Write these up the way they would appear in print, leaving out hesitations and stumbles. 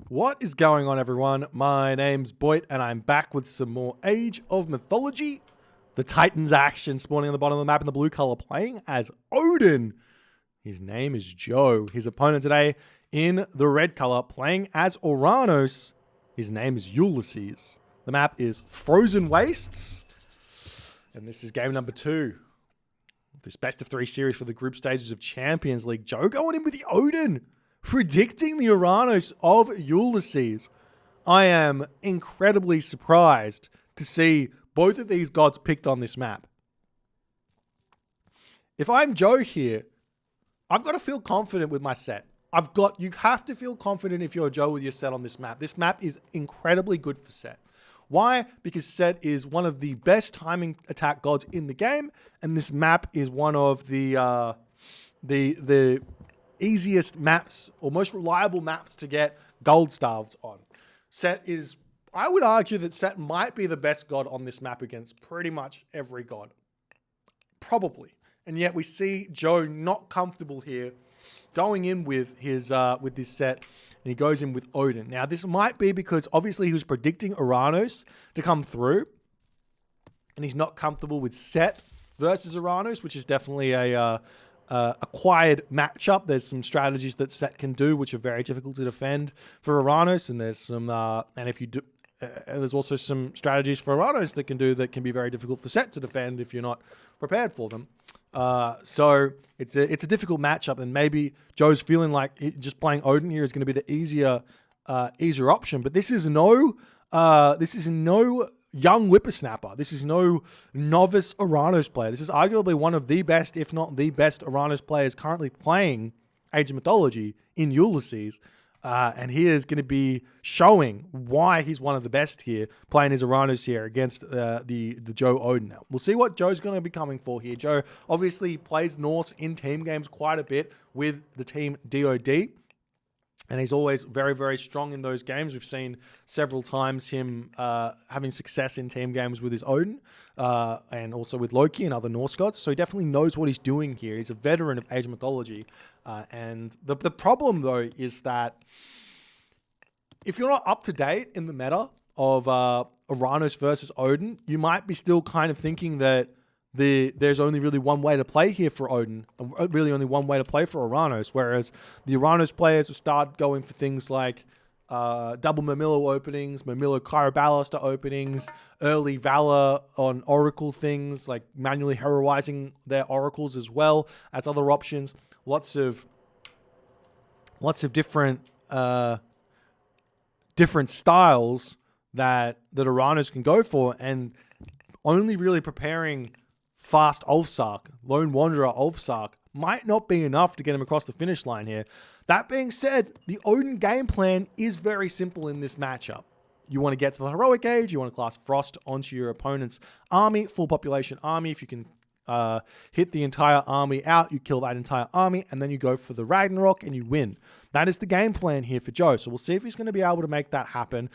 What is going on, everyone? My name's Boit, and I'm back with some more Age of Mythology. The Titans action spawning on the bottom of the map in the blue color, playing as Odin. His name is Joe. His opponent today in the red color, playing as Oranos. His name is Ulysses. The map is Frozen Wastes, and this is game number 2. This best of 3 series for the group stages of Champions League. Joe going in with the Odin, predicting the Oranos of Ulysses. I am incredibly surprised to see both of these gods picked on this map. If I'm Joe here, I've got to feel confident with my set. You have to feel confident if you're Joe with your set on this map. This map is incredibly good for set. Why? Because set is one of the best timing attack gods in the game, and this map is one of the easiest maps or most reliable maps to get gold stars on. Set is, I would argue that Set might be the best god on this map against pretty much every god. Probably. And yet we see Joe not comfortable here going in with his set, and he goes in with Odin. Now this might be because obviously he was predicting Oranos to come through, and he's not comfortable with Set versus Oranos, which is definitely a acquired matchup. There's some strategies that Set can do which are very difficult to defend for Oranos, and there's some there's also some strategies for Oranos that can be very difficult for Set to defend if you're not prepared for them. So it's a difficult matchup, and maybe Joe's feeling like just playing Odin here is going to be the easier option. But this is no young whippersnapper. This is no novice Oranos player. This is arguably one of the best, if not the best, Oranos players currently playing Age of Mythology in Ulysses. And he is going to be showing why he's one of the best here, playing his Oranos here against the Joe Odin. Now, we'll see what Joe's going to be coming for here. Joe obviously plays Norse in team games quite a bit with the team DOD. And he's always very, very strong in those games. We've seen several times him having success in team games with his Odin and also with Loki and other Norse gods. So he definitely knows what he's doing here. He's a veteran of Age of Mythology. And the problem, though, is that if you're not up to date in the meta of Oranos versus Odin, you might be still kind of thinking that there's only really one way to play here for Odin, really only one way to play for Oranos, whereas the Oranos players will start going for things like double Mamilo openings, Mamilo Kyroballister openings, early Valor on Oracle things, like manually heroizing their Oracles as well as other options. Lots of different styles that Oranos can go for, and only really preparing fast Ulfsark, Lone Wanderer Ulfsark, might not be enough to get him across the finish line here. That being said, the Odin game plan is very simple in this matchup. You want to get to the heroic age, you want to class Frost onto your opponent's army, full population army. If you can hit the entire army out, you kill that entire army, and then you go for the Ragnarok and you win. That is the game plan here for Joe. So we'll see if he's going to be able to make that happen.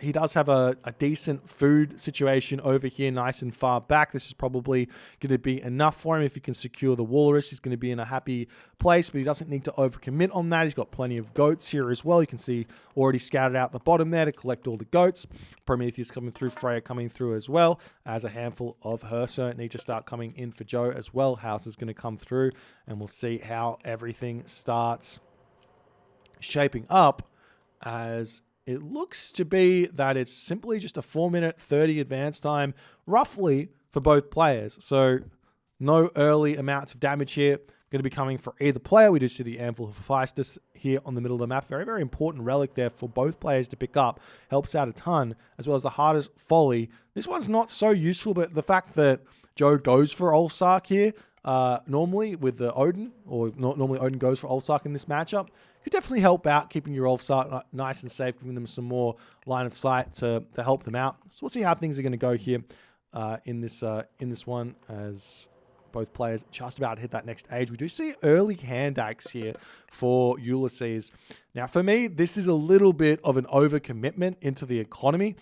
He does have a decent food situation over here, nice and far back. This is probably going to be enough for him. If he can secure the Walrus, he's going to be in a happy place, but he doesn't need to overcommit on that. He's got plenty of goats here as well. You can see already scattered out the bottom there to collect all the goats. Prometheus coming through, Freya coming through as well, as a handful of Hersa need to start coming in for Joe as well. House is going to come through, and we'll see how everything starts shaping up, as it looks to be that it's simply just a 4-minute 30 advance time roughly for both players. So no early amounts of damage here going to be coming for either player. We do see the Anvil of Hephaestus here on the middle of the map. Very, very important relic there for both players to pick up. Helps out a ton, as well as the hardest Folly. This one's not so useful, but the fact that Joe goes for Ulfsark here normally with the Odin, or normally Odin goes for Ulfsark in this matchup, could definitely help out keeping your Ulfsark nice and safe, giving them some more line of sight to help them out. So we'll see how things are going to go here in this one, as both players just about to hit that next age. We do see early hand axe here for Ulysses. Now, for me, this is a little bit of an overcommitment into the economy.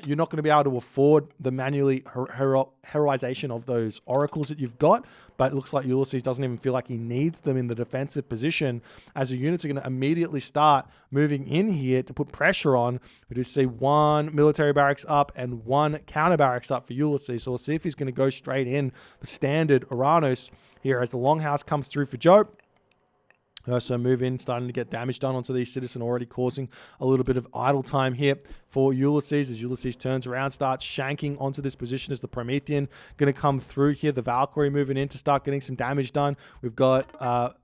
you're not going to be able to afford the manually heroization of those oracles that you've got, but it looks like Ulysses doesn't even feel like he needs them in the defensive position, as the units are going to immediately start moving in here to put pressure on. We do see one military barracks up and one counter barracks up for Ulysses, so we'll see if he's going to go straight in the standard Oranos here as the longhouse comes through for Joe. So move in, starting to get damage done onto these citizens, already causing a little bit of idle time here for Ulysses as Ulysses turns around, starts shanking onto this position as the Promethean going to come through here. The Valkyrie moving in to start getting some damage done. We've got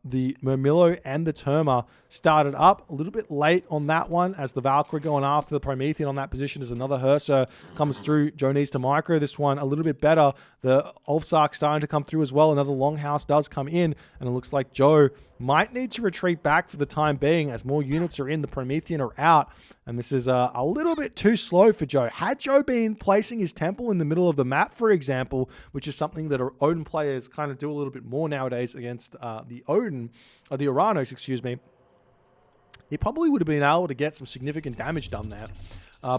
the Murmillo and the Terma started up a little bit late on that one as the Valkyrie going after the Promethean on that position as another Hersa comes through. Joe needs to micro this one a little bit better. The Ulfsark starting to come through as well. Another Longhouse does come in, and it looks like Joe might need to retreat back for the time being as more units are in. The Promethean are out, and this is a little bit too slow for Joe. Had Joe been placing his temple in the middle of the map, for example, which is something that Odin players kind of do a little bit more nowadays against the Oranos, excuse me, he probably would have been able to get some significant damage done there.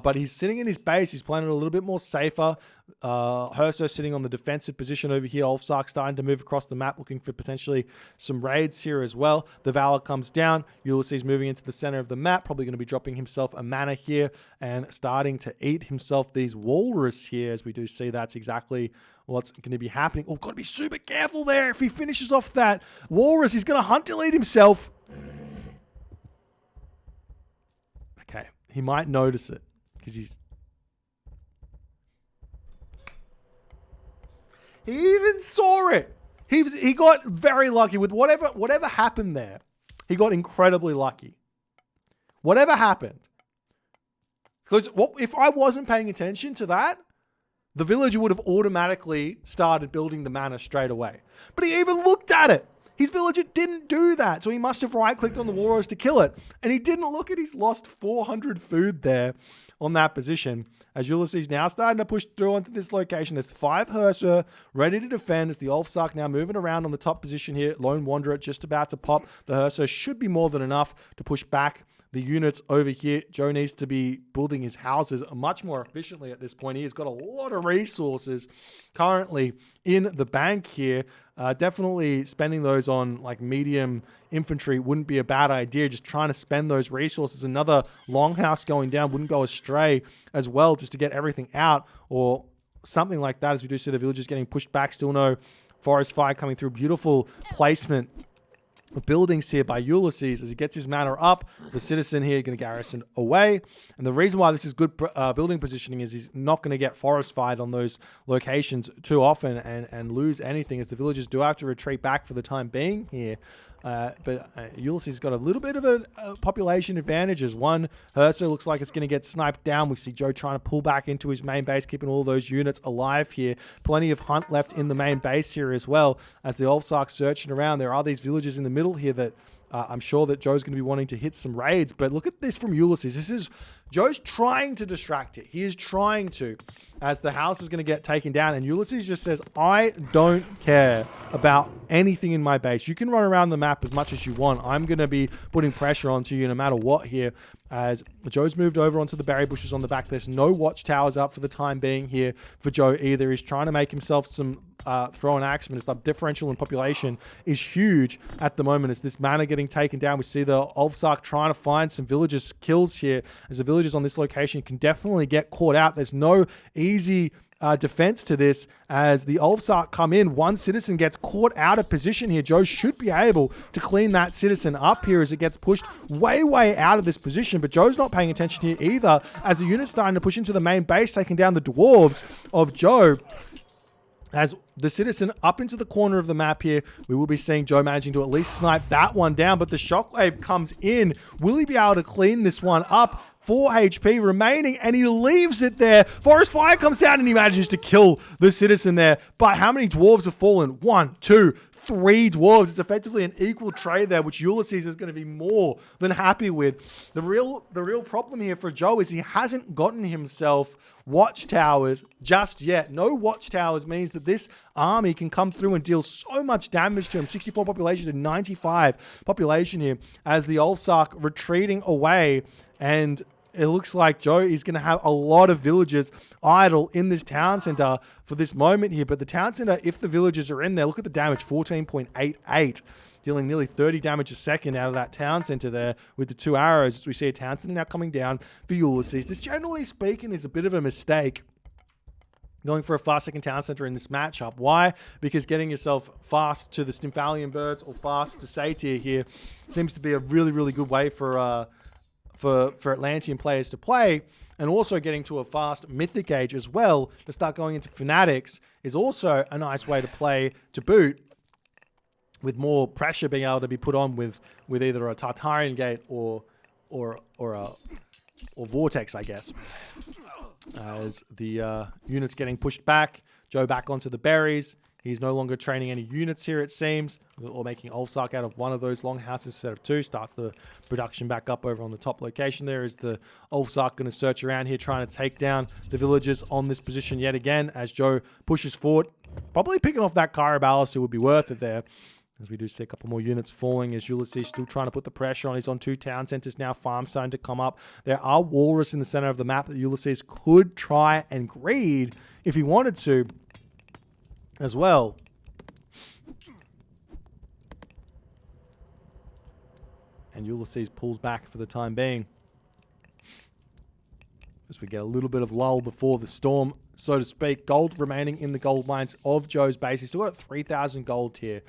But he's sitting in his base. He's playing it a little bit more safer. Herso sitting on the defensive position over here. Ulfsark starting to move across the map, looking for potentially some raids here as well. The Valor comes down. Ulysses moving into the center of the map. Probably going to be dropping himself a mana here and starting to eat himself these walrus here, as we do see that's exactly what's going to be happening. Oh, got to be super careful there. If he finishes off that walrus, he's going to hunt delete himself. Okay, he might notice it because he even saw it. He got very lucky with whatever happened there. He got incredibly lucky. Whatever happened, because if I wasn't paying attention to that, the villager would have automatically started building the mana straight away. But he even looked at it. His villager didn't do that, so he must have right-clicked on the walrus to kill it. And he didn't look at his lost 400 food there on that position. As Ulysses now starting to push through onto this location. There's 5 Hersa ready to defend as the Ulfsark now moving around on the top position here. Lone Wanderer just about to pop. The Hersa should be more than enough to push back the units over here. Joe needs to be building his houses much more efficiently at this point. He has got a lot of resources currently in the bank here. Definitely spending those on like medium infantry wouldn't be a bad idea. Just trying to spend those resources. Another longhouse going down wouldn't go astray as well, just to get everything out or something like that, as we do see the villagers getting pushed back. Still no forest fire coming through. Beautiful placement of buildings here by Ulysses as he gets his mana up. The citizen here going to garrison away. And the reason why this is good building positioning is he's not going to get forest fired on those locations too often and lose anything, as the villagers do have to retreat back for the time being here. But Ulysses has got a little bit of a population advantage as one Herso looks like it's going to get sniped down. We see Joe trying to pull back into his main base, keeping all those units alive here. Plenty of hunt left in the main base here as well, as the Ulfsark searching around. There are these villagers in the middle here that I'm sure that Joe's going to be wanting to hit some raids. But look at this from Ulysses. Joe's trying to distract it. He is trying to, as the house is going to get taken down. And Ulysses just says, I don't care about anything in my base. You can run around the map as much as you want. I'm going to be putting pressure onto you no matter what here. As Joe's moved over onto the berry bushes on the back. There's no watchtowers up for the time being here for Joe either. He's trying to make himself some throw an axeman. The differential in population is huge at the moment as this mana getting taken down. We see the Ulfsark trying to find some villagers kills here, as the villagers on this location can definitely get caught out. There's no easy defense to this, as the Ulfsark come in. One citizen gets caught out of position here. Joe should be able to clean that citizen up here as it gets pushed way out of this position, but Joe's not paying attention here either, as the unit's starting to push into the main base, taking down the dwarves of Joe. As the citizen up into the corner of the map here, we will be seeing Joe managing to at least snipe that one down, but the shockwave comes in. Will he be able to clean this one up? 4 HP remaining, and he leaves it there. Forest fire comes down, and he manages to kill the citizen there. But how many dwarves have fallen? 1, 2, 3 dwarves. It's effectively an equal trade there, which Ulysses is going to be more than happy with. The real problem here for Joe is he hasn't gotten himself watchtowers just yet. No watchtowers means that this army can come through and deal so much damage to him. 64 population to 95 population here, as the Ulfsark retreating away, and it looks like Joe is going to have a lot of villagers idle in this town center for this moment here. But the town center, if the villagers are in there, look at the damage, 14.88. Dealing nearly 30 damage a second out of that town center there with the 2 arrows. As we see a town center now coming down for Ulysses. This, generally speaking, is a bit of a mistake going for a fast second town center in this matchup. Why? Because getting yourself fast to the Stymphalian birds or fast to Satyr here seems to be a really, really good way for Atlantean players to play. And also getting to a fast Mythic Age as well to start going into Fanatics is also a nice way to play to boot, with more pressure being able to be put on with either a Tartarian Gate or Vortex, I guess. As the units getting pushed back, Joe back onto the berries. He's no longer training any units here, it seems, or making Ulfsark out of one of those longhouses instead of two. Starts the production back up over on the top location there. Is the Ulfsark going to search around here trying to take down the villagers on this position yet again as Joe pushes forward. Probably picking off that Kyribalis, it would be worth it there. As we do see a couple more units falling as Ulysses still trying to put the pressure on. He's on 2 town centers now. Farm starting to come up. There are walrus in the center of the map that Ulysses could try and greed if he wanted to as well. And Ulysses pulls back for the time being. As we get a little bit of lull before the storm, so to speak. Gold remaining in the gold mines of Joe's base. He's still got 3,000 gold here.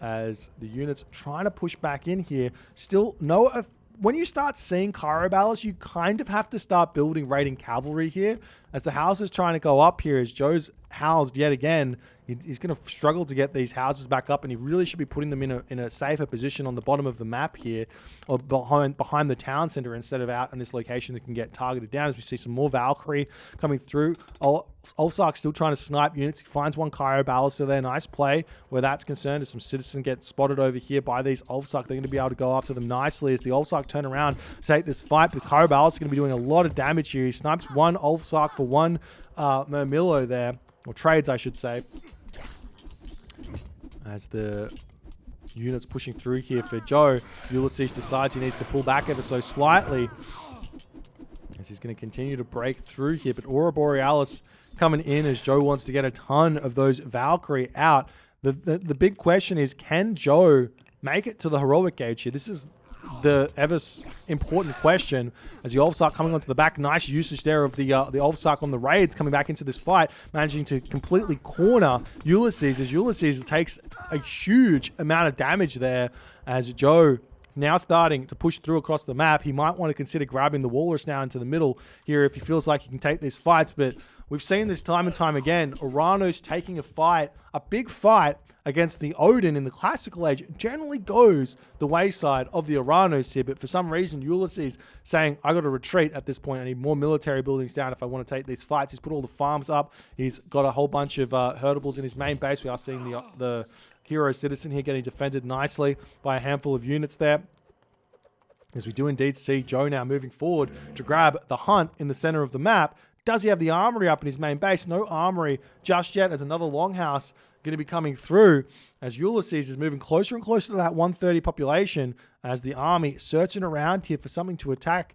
As the units trying to push back in here. Still, no. When you start seeing Kyribalis, you kind of have to start building raiding cavalry here. As the house is trying to go up here, as Joe's housed yet again, he's going to struggle to get these houses back up, and he really should be putting them in a safer position on the bottom of the map here, or behind the town center instead of out in this location that can get targeted down. As we see some more Valkyrie coming through. Ulfsark still trying to snipe units. He finds one Kyribalis there. Nice play where that's concerned as some citizen gets spotted over here by these Ulfsark. They're going to be able to go after them nicely as the Ulfsark turn around to take this fight. But Kyribalis is going to be doing a lot of damage here. He snipes one Ulfsark for one Murmillo there, or trades I should say. As the units pushing through here for Joe, Ulysses decides he needs to pull back ever so slightly as he's going to continue to break through here. But Aurora Borealis coming in as Joe wants to get a ton of those Valkyrie out. The big question is, can Joe make it to the heroic gauge here? This is the ever important question as the Ulfsark coming onto the back. Nice usage there of the Ulfsark on the raids coming back into this fight, managing to completely corner Ulysses as Ulysses takes a huge amount of damage there as Joe now starting to push through across the map. He might want to consider grabbing the Walrus now into the middle here if he feels like he can take these fights, but we've seen this time and time again. Oranos taking a big fight against the Odin in the classical age generally goes the wayside of the Oranos here, but for some reason Ulysses saying, I got to retreat at this point. I need more military buildings down if I want to take these fights. He's put all the farms up. He's got a whole bunch of herdables in his main base. We are seeing the hero citizen here getting defended nicely by a handful of units there. As we do indeed see Joe now moving forward to grab the hunt in the center of the map. Does he have the armory up in his main base? No armory just yet, as another longhouse going to be coming through as Ulysses is moving closer and closer to that 130 population as the army searching around here for something to attack.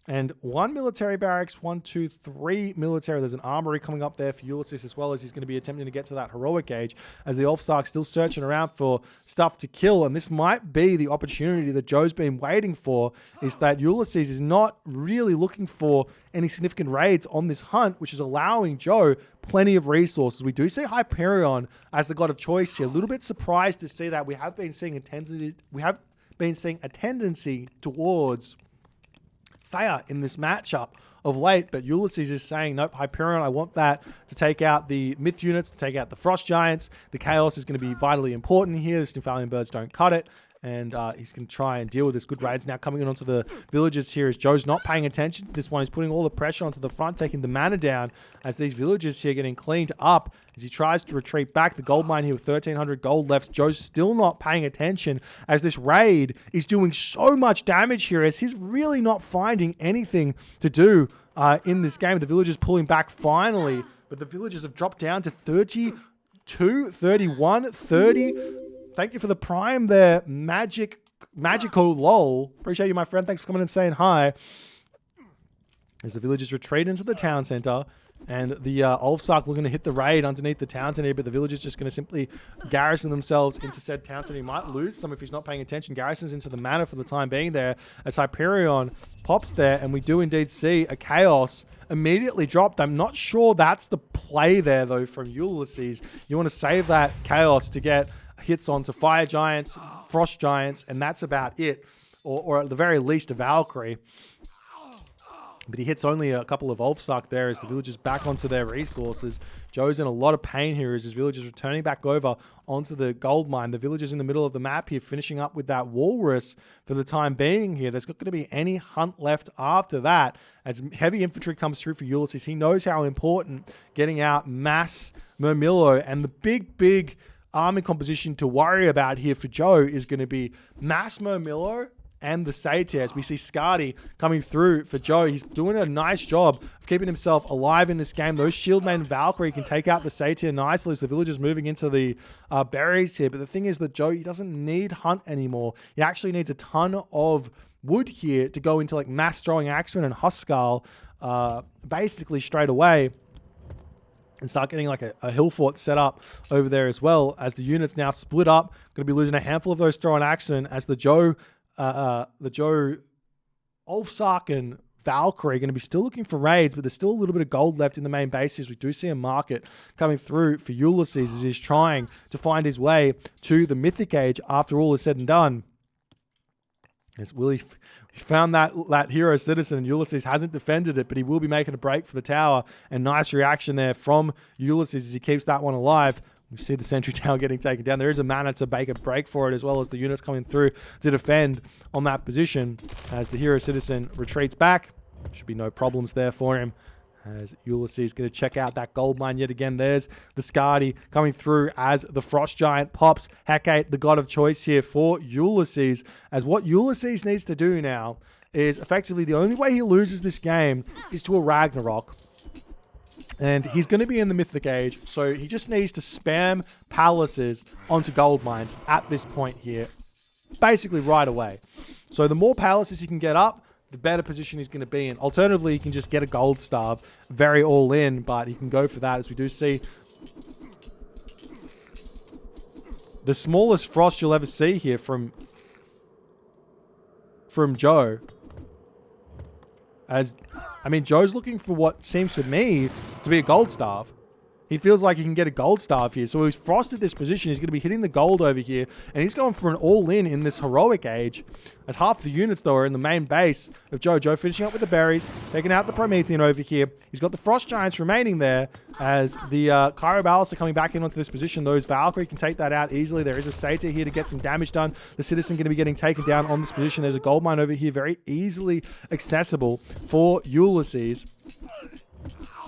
And 1 military barracks, 1, 2, 3 military. There's an armory coming up there for Ulysses as well as he's going to be attempting to get to that heroic age as the Ulfsark still searching around for stuff to kill. And this might be the opportunity that Joe's been waiting for, is that Ulysses is not really looking for any significant raids on this hunt, which is allowing Joe plenty of resources. We do see Hyperion as the god of choice here. A little bit surprised to see that. We have been seeing a tendency towards Thea in this matchup of late, but Ulysses is saying, nope, Hyperion, I want that to take out the Myth units, to take out the Frost Giants. The Chaos is going to be vitally important here. The Stymphalian birds don't cut it. And he's going to try and deal with this. Good raids now coming in onto the villagers here as Joe's not paying attention to this one. He's putting all the pressure onto the front, taking the mana down as these villagers here getting cleaned up as he tries to retreat back. The gold mine here with 1,300 gold left. Joe's still not paying attention as this raid is doing so much damage here as he's really not finding anything to do in this game. The villagers pulling back finally, but the villagers have dropped down to 32, 31, 30. Thank you for the prime there, Magical LOL. Appreciate you, my friend. Thanks for coming and saying hi. As the villagers retreat into the town center, and the Ulfsark looking to hit the raid underneath the town center, but the villagers just going to simply garrison themselves into said town center. He might lose some if he's not paying attention. Garrisons into the manor for the time being there, as Hyperion pops there, and we do indeed see a Chaos immediately dropped. I'm not sure that's the play there, though, from Ulysses. You want to save that Chaos to get hits onto Fire Giants, Frost Giants, and that's about it. Or at the very least, a Valkyrie. But he hits only a couple of Ulfsark there as the villagers back onto their resources. Joe's in a lot of pain here as his villagers returning back over onto the gold mine. The villagers in the middle of the map here finishing up with that walrus for the time being here. There's not going to be any hunt left after that as heavy infantry comes through for Ulysses. He knows how important getting out mass Murmillo, and the big army composition to worry about here for Joe is going to be mass Murmillo and the Satyrs. We see Skadi coming through for Joe. He's doing a nice job of keeping himself alive in this game. Those Shieldmaiden Valkyrie can take out the Satyr nicely as the villagers moving into the berries here. But the thing is that Joe, he doesn't need hunt anymore. He actually needs a ton of wood here to go into like mass throwing Axeman and Huskal basically straight away, and start getting like a hill fort set up over there as well, as the units now split up. Going to be losing a handful of those throwing Axemen as the Joe Ulfsark and Valkyrie are going to be still looking for raids, but there's still a little bit of gold left in the main bases. We do see a market coming through for Ulysses as he's trying to find his way to the Mythic Age after all is said and done. As Willie, he's found that hero citizen, and Ulysses hasn't defended it, but he will be making a break for the tower. And nice reaction there from Ulysses as he keeps that one alive. We see the sentry tower getting taken down. There is a mana to make a break for it, as well as the units coming through to defend on that position as the hero citizen retreats back. Should be no problems there for him, as Ulysses going to check out that gold mine yet again. There's the Skadi coming through as the Frost Giant pops. Hecate, the god of choice here for Ulysses, as what Ulysses needs to do now is effectively the only way he loses this game is to a Ragnarok. And he's going to be in the Mythic Age, so he just needs to spam palaces onto gold mines at this point here, basically right away. So the more palaces he can get up, the better position he's going to be in. Alternatively, he can just get a gold starve, very all in, but he can go for that, as we do see the smallest frost you'll ever see here from Joe. As I mean, Joe's looking for what seems to me to be a gold starve. He feels like he can get a gold starve here. So he's frosted this position. He's going to be hitting the gold over here. And he's going for an all-in in this heroic age. As half the units, though, are in the main base of Joe. Joe finishing up with the berries. Taking out the Promethean over here. He's got the Frost Giants remaining there. As the Kyrobalis are coming back in onto this position. Those Valkyrie can take that out easily. There is a Satyr here to get some damage done. The Citizen going to be getting taken down on this position. There's a gold mine over here. Very easily accessible for Ulysses.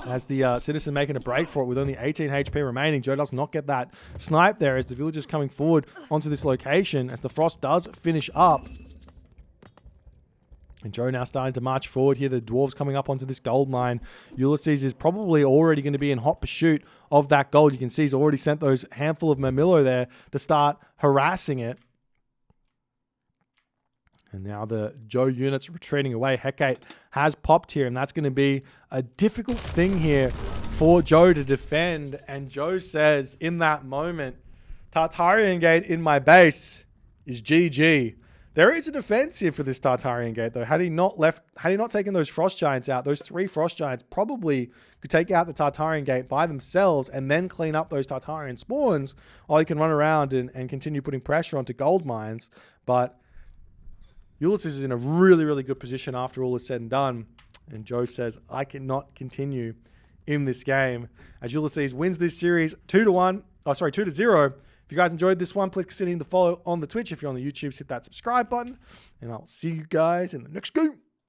As the Citizen making a break for it with only 18 HP remaining. Joe does not get that snipe there as the villagers coming forward onto this location as the frost does finish up. And Joe now starting to march forward here. The dwarves coming up onto this gold mine. Ulysses is probably already going to be in hot pursuit of that gold. You can see he's already sent those handful of Murmillo there to start harassing it. And now the Joe units retreating away. Hecate has popped here, and that's going to be a difficult thing here for Joe to defend. And Joe says in that moment, Tartarian Gate in my base is GG. There is a defense here for this Tartarian Gate, though. Had he not taken those Frost Giants out, those 3 Frost Giants probably could take out the Tartarian Gate by themselves and then clean up those Tartarian spawns, while he can run around and continue putting pressure onto gold mines. But Ulysses is in a really, really good position after all is said and done. And Joe says, I cannot continue in this game. As Ulysses wins this series 2-0. If you guys enjoyed this one, please consider hitting the follow on the Twitch. If you're on the YouTube, hit that subscribe button. And I'll see you guys in the next game.